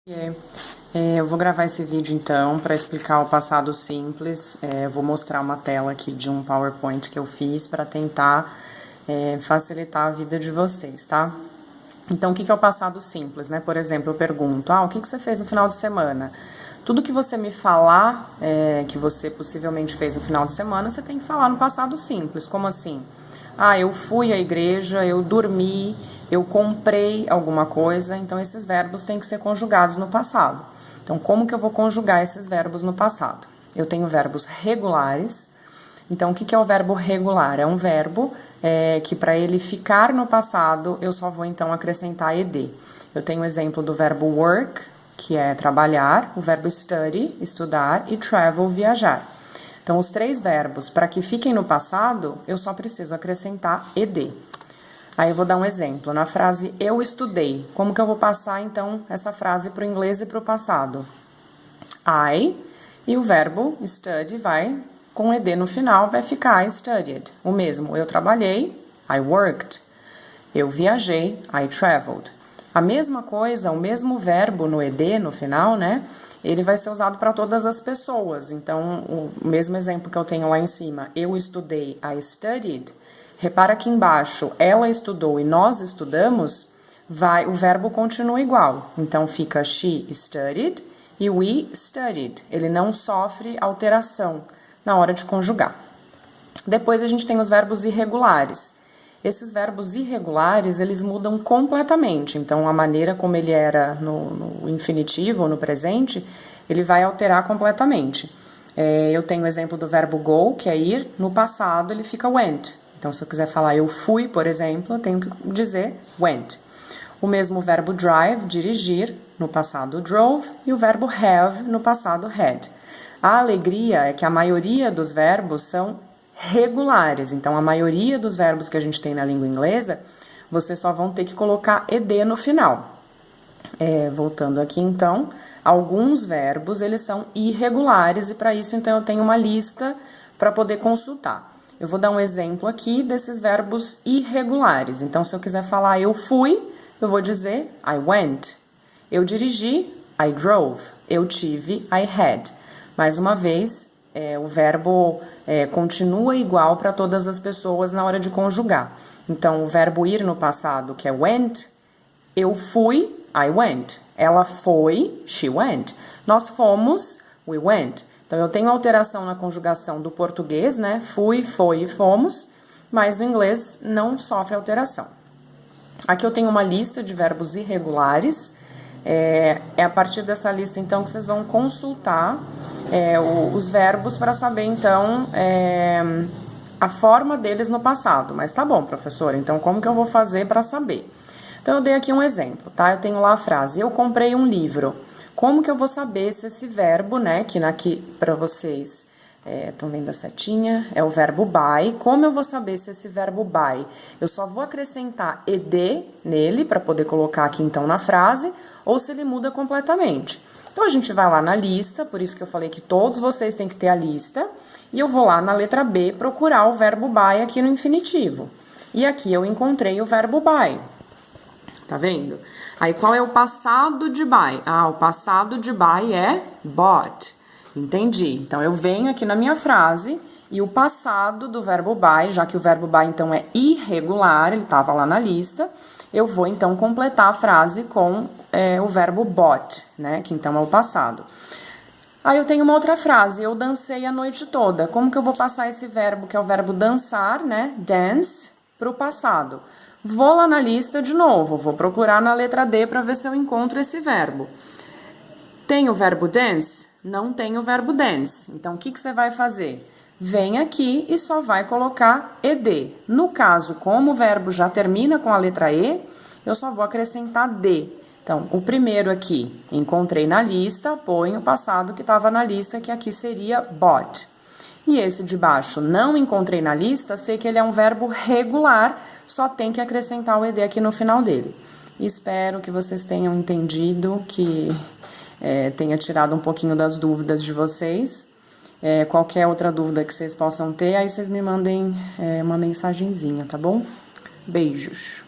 Eu vou gravar esse vídeo então para explicar o passado simples. Eu vou mostrar uma tela aqui de um PowerPoint que eu fiz para tentar facilitar a vida de vocês, tá? Então, o que é o passado simples, né? Por exemplo, eu pergunto, o que você fez no final de semana? Tudo que você me falar que você possivelmente fez no final de semana, você tem que falar no passado simples. Como assim? Eu fui à igreja, eu dormi, eu comprei alguma coisa. Então, esses verbos têm que ser conjugados no passado. Então, como que eu vou conjugar esses verbos no passado? Eu tenho verbos regulares. Então, o que é o verbo regular? É um verbo que para ele ficar no passado, eu só vou então acrescentar ed. Eu tenho o exemplo do verbo work, que é trabalhar, o verbo study, estudar, e travel, viajar. Então, os três verbos, para que fiquem no passado, eu só preciso acrescentar ed. Aí eu vou dar um exemplo. Na frase eu estudei, como que eu vou passar então essa frase para o inglês e para o passado? I, e o verbo study vai com ed no final, vai ficar I studied. O mesmo, eu trabalhei, I worked. Eu viajei, I traveled. A mesma coisa, o mesmo verbo no ed no final, né? Ele vai ser usado para todas as pessoas. Então, o mesmo exemplo que eu tenho lá em cima, eu estudei, I studied. Repara aqui embaixo, ela estudou e nós estudamos, o verbo continua igual. Então, fica she studied e we studied. Ele não sofre alteração na hora de conjugar. Depois a gente tem os verbos irregulares. Esses verbos irregulares, eles mudam completamente. Então, a maneira como ele era no infinitivo ou no presente, ele vai alterar completamente. Eu tenho o exemplo do verbo go, que é ir. No passado, ele fica went. Então, se eu quiser falar eu fui, por exemplo, eu tenho que dizer went. O mesmo verbo drive, dirigir, no passado drove, e o verbo have, no passado had. A alegria é que a maioria dos verbos são regulares. Então, a maioria dos verbos que a gente tem na língua inglesa, vocês só vão ter que colocar ed no final. Voltando aqui, então, alguns verbos, eles são irregulares e para isso, então, eu tenho uma lista para poder consultar. Eu vou dar um exemplo aqui desses verbos irregulares. Então, se eu quiser falar eu fui, eu vou dizer I went. Eu dirigi, I drove. Eu tive, I had. Mais uma vez, o verbo continua igual para todas as pessoas na hora de conjugar. Então, o verbo ir no passado, que é went, eu fui, I went. Ela foi, she went. Nós fomos, we went. Então, eu tenho alteração na conjugação do português, né? Fui, foi e fomos, mas no inglês não sofre alteração. Aqui eu tenho uma lista de verbos irregulares. É a partir dessa lista, então, que vocês vão consultar os verbos para saber, então, a forma deles no passado. Mas tá bom, professora, então como que eu vou fazer para saber? Então, eu dei aqui um exemplo, tá? Eu tenho lá a frase, eu comprei um livro. Como que eu vou saber se esse verbo, né, que aqui para vocês, estão vendo a setinha, é o verbo buy. Como eu vou saber se esse verbo buy, eu só vou acrescentar ed nele para poder colocar aqui, então, na frase, ou se ele muda completamente. Então, a gente vai lá na lista, por isso que eu falei que todos vocês têm que ter a lista, e eu vou lá na letra B procurar o verbo buy aqui no infinitivo. E aqui eu encontrei o verbo buy. Tá vendo? Aí, qual é o passado de buy? O passado de buy é bought. Entendi. Então, eu venho aqui na minha frase e o passado do verbo buy, já que o verbo buy, então, é irregular, ele estava lá na lista, eu vou, então, completar a frase com o verbo bought, né? Que, então, é o passado. Aí, eu tenho uma outra frase, eu dancei a noite toda. Como que eu vou passar esse verbo, que é o verbo dançar, né? Dance, para o passado? Vou lá na lista de novo, vou procurar na letra D para ver se eu encontro esse verbo. Tem o verbo dance? Não tem o verbo dance. Então, o que você vai fazer? Vem aqui e só vai colocar ed. No caso, como o verbo já termina com a letra E, eu só vou acrescentar D. Então, o primeiro aqui, encontrei na lista, ponho o passado que estava na lista, que aqui seria bought. E esse de baixo, não encontrei na lista, sei que ele é um verbo regular, só tem que acrescentar o ed aqui no final dele. Espero que vocês tenham entendido, que tenha tirado um pouquinho das dúvidas de vocês. Qualquer outra dúvida que vocês possam ter, aí vocês me mandem uma mensagenzinha, tá bom? Beijos!